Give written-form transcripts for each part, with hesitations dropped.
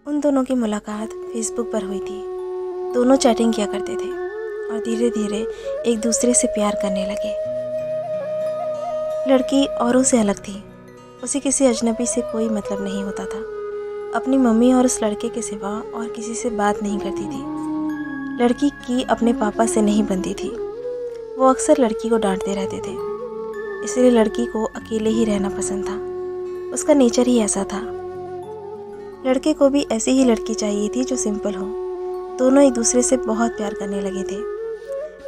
उन दोनों की मुलाकात फेसबुक पर हुई थी। दोनों चैटिंग किया करते थे और धीरे धीरे एक दूसरे से प्यार करने लगे। लड़की औरों से अलग थी। उसे किसी अजनबी से कोई मतलब नहीं होता था। अपनी मम्मी और उस लड़के के सिवा और किसी से बात नहीं करती थी। लड़की की अपने पापा से नहीं बनती थी। वो अक्सर लड़की को डांटते रहते थे, इसलिए लड़की को अकेले ही रहना पसंद था। उसका नेचर ही ऐसा था। लड़के को भी ऐसी ही लड़की चाहिए थी जो सिंपल हो। दोनों एक दूसरे से बहुत प्यार करने लगे थे,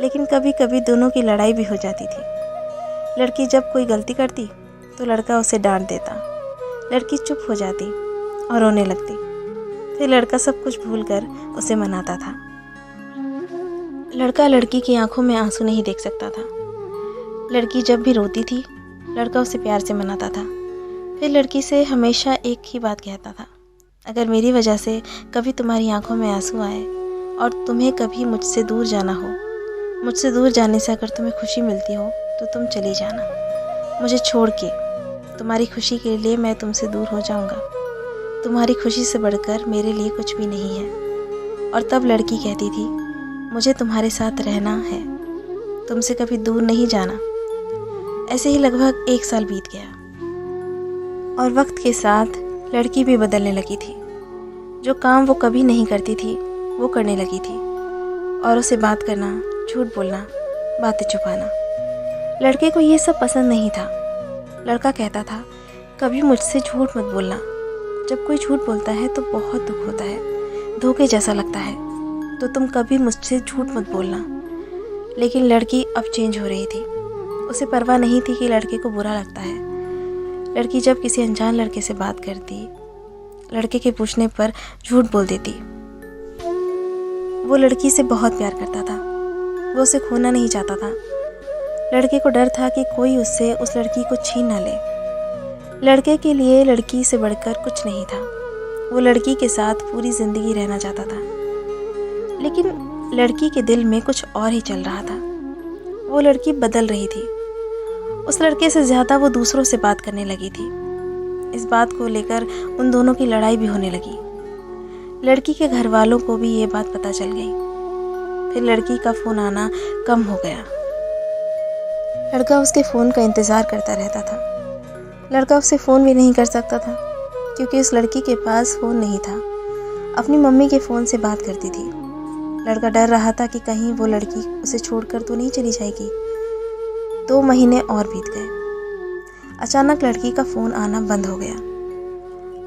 लेकिन कभी कभी दोनों की लड़ाई भी हो जाती थी। लड़की जब कोई गलती करती तो लड़का उसे डांट देता। लड़की चुप हो जाती और रोने लगती। फिर लड़का सब कुछ भूलकर उसे मनाता था। लड़का लड़की की आंखों में आंसू नहीं देख सकता था। लड़की जब भी रोती थी, लड़का उसे प्यार से मनाता था। फिर लड़की से हमेशा एक ही बात कहता था, अगर मेरी वजह से कभी तुम्हारी आंखों में आंसू आए और तुम्हें कभी मुझसे दूर जाना हो, मुझसे दूर जाने से अगर तुम्हें खुशी मिलती हो तो तुम चली जाना। मुझे छोड़ के तुम्हारी खुशी के लिए मैं तुमसे दूर हो जाऊंगा। तुम्हारी खुशी से बढ़कर मेरे लिए कुछ भी नहीं है। और तब लड़की कहती थी, मुझे तुम्हारे साथ रहना है, तुमसे कभी दूर नहीं जाना। ऐसे ही लगभग 1 साल बीत गया और वक्त के साथ लड़की भी बदलने लगी थी। जो काम वो कभी नहीं करती थी वो करने लगी थी, और उसे बात करना, झूठ बोलना, बातें छुपाना। लड़के को ये सब पसंद नहीं था। लड़का कहता था, कभी मुझसे झूठ मत बोलना। जब कोई झूठ बोलता है तो बहुत दुख होता है, धोखे जैसा लगता है, तो तुम कभी मुझसे झूठ मत बोलना। लेकिन लड़की अब चेंज हो रही थी। उसे परवाह नहीं थी कि लड़के को बुरा लगता है। लड़की जब किसी अनजान लड़के से बात करती, लड़के के पूछने पर झूठ बोल देती। वो लड़की से बहुत प्यार करता था। वो उसे खोना नहीं चाहता था। लड़के को डर था कि कोई उससे उस लड़की को छीन ना ले। लड़के के लिए लड़की से बढ़कर कुछ नहीं था। वो लड़की के साथ पूरी ज़िंदगी रहना चाहता था। लेकिन लड़की के दिल में कुछ और ही चल रहा था। वो लड़की बदल रही थी। उस लड़के से ज़्यादा वो दूसरों से बात करने लगी थी। इस बात को लेकर उन दोनों की लड़ाई भी होने लगी। लड़की के घर वालों को भी ये बात पता चल गई। फिर लड़की का फ़ोन आना कम हो गया। लड़का उसके फ़ोन का इंतज़ार करता रहता था। लड़का उसे फ़ोन भी नहीं कर सकता था क्योंकि उस लड़की के पास फ़ोन नहीं था। अपनी मम्मी के फ़ोन से बात करती थी। लड़का डर रहा था कि कहीं वो लड़की उसे छोड़कर तो नहीं चली जाएगी। 2 महीने और बीत गए। अचानक लड़की का फ़ोन आना बंद हो गया।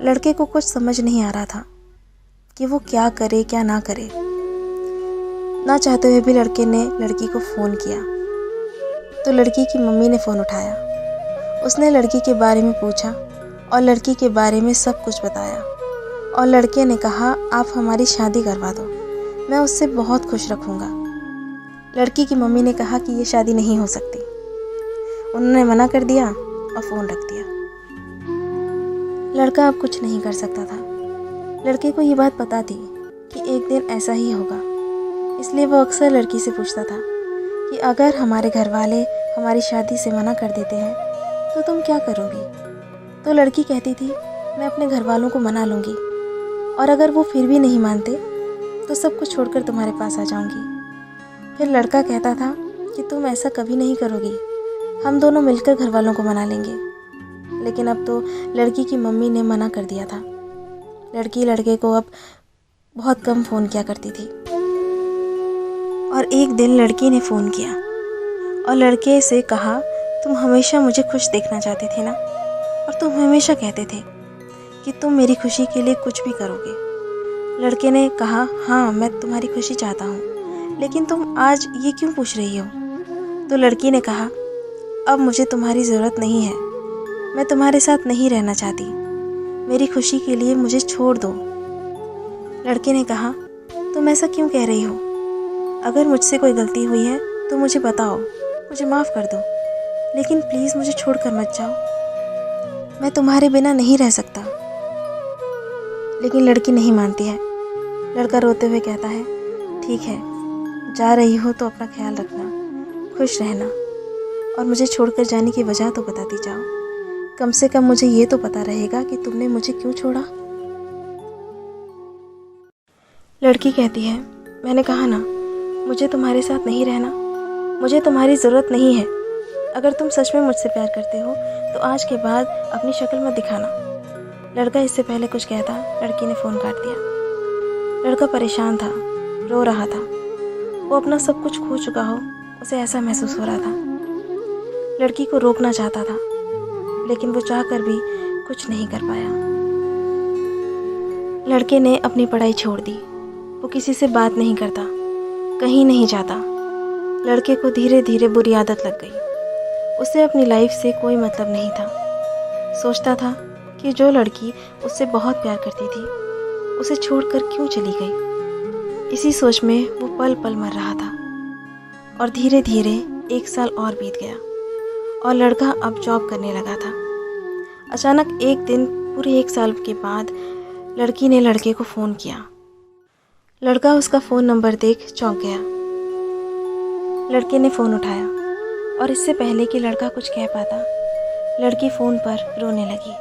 लड़के को कुछ समझ नहीं आ रहा था कि वो क्या करे क्या ना करे। ना चाहते हुए भी लड़के ने लड़की को फ़ोन किया तो लड़की की मम्मी ने फ़ोन उठाया। उसने लड़की के बारे में पूछा और लड़की के बारे में सब कुछ बताया। और लड़के ने कहा, आप हमारी शादी करवा दो, मैं उससे बहुत खुश रखूँगा। लड़की की मम्मी ने कहा कि ये शादी नहीं हो सकती। उन्होंने मना कर दिया और फ़ोन रख दिया। लड़का अब कुछ नहीं कर सकता था। लड़के को ये बात पता थी कि एक दिन ऐसा ही होगा, इसलिए वो अक्सर लड़की से पूछता था कि अगर हमारे घर वाले हमारी शादी से मना कर देते हैं तो तुम क्या करोगी। तो लड़की कहती थी, मैं अपने घर वालों को मना लूँगी, और अगर वो फिर भी नहीं मानते तो सब कुछ छोड़कर तुम्हारे पास आ जाऊँगी। फिर लड़का कहता था कि तुम ऐसा कभी नहीं करोगी, हम दोनों मिलकर घर वालों को मना लेंगे। लेकिन अब तो लड़की की मम्मी ने मना कर दिया था। लड़की लड़के को अब बहुत कम फ़ोन किया करती थी। और एक दिन लड़की ने फ़ोन किया और लड़के से कहा, तुम हमेशा मुझे खुश देखना चाहते थे ना, और तुम हमेशा कहते थे कि तुम मेरी खुशी के लिए कुछ भी करोगे। लड़के ने कहा, हाँ मैं तुम्हारी खुशी चाहता हूँ, लेकिन तुम आज ये क्यों पूछ रही हो। तो लड़की ने कहा, अब मुझे तुम्हारी ज़रूरत नहीं है, मैं तुम्हारे साथ नहीं रहना चाहती, मेरी खुशी के लिए मुझे छोड़ दो। लड़के ने कहा, तुम ऐसा क्यों कह रही हो। अगर मुझसे कोई गलती हुई है तो मुझे बताओ, मुझे माफ़ कर दो, लेकिन प्लीज़ मुझे छोड़कर मत जाओ, मैं तुम्हारे बिना नहीं रह सकता। लेकिन लड़की नहीं मानती है। लड़का रोते हुए कहता है, ठीक है, जा रही हो तो अपना ख्याल रखना, खुश रहना, और मुझे छोड़कर जाने की वजह तो बताती जाओ। कम से कम मुझे ये तो पता रहेगा कि तुमने मुझे क्यों छोड़ा। लड़की कहती है, मैंने कहा ना, मुझे तुम्हारे साथ नहीं रहना, मुझे तुम्हारी ज़रूरत नहीं है। अगर तुम सच में मुझसे प्यार करते हो तो आज के बाद अपनी शक्ल मत दिखाना। लड़का इससे पहले कुछ कहता, लड़की ने फ़ोन काट दिया। लड़का परेशान था, रो रहा था। वो अपना सब कुछ खो चुका हो, उसे ऐसा महसूस हो रहा था। लड़की को रोकना चाहता था, लेकिन वो चाहकर भी कुछ नहीं कर पाया। लड़के ने अपनी पढ़ाई छोड़ दी। वो किसी से बात नहीं करता, कहीं नहीं जाता। लड़के को धीरे धीरे बुरी आदत लग गई। उसे अपनी लाइफ से कोई मतलब नहीं था। सोचता था कि जो लड़की उससे बहुत प्यार करती थी, उसे छोड़कर क्यों चली गई। इसी सोच में वो पल पल मर रहा था। और धीरे धीरे 1 साल और बीत गया और लड़का अब जॉब करने लगा था। अचानक एक दिन पूरे 1 साल के बाद लड़की ने लड़के को फ़ोन किया। लड़का उसका फ़ोन नंबर देख चौंक गया। लड़के ने फ़ोन उठाया और इससे पहले कि लड़का कुछ कह पाता, लड़की फ़ोन पर रोने लगी।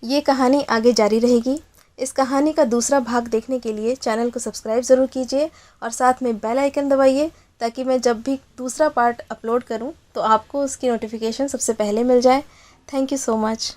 ये कहानी आगे जारी रहेगी। इस कहानी का दूसरा भाग देखने के लिए चैनल को सब्सक्राइब ज़रूर कीजिए और साथ में बेल आइकन दबाइए, ताकि मैं जब भी दूसरा पार्ट अपलोड करूं तो आपको उसकी नोटिफिकेशन सबसे पहले मिल जाए। Thank you so much.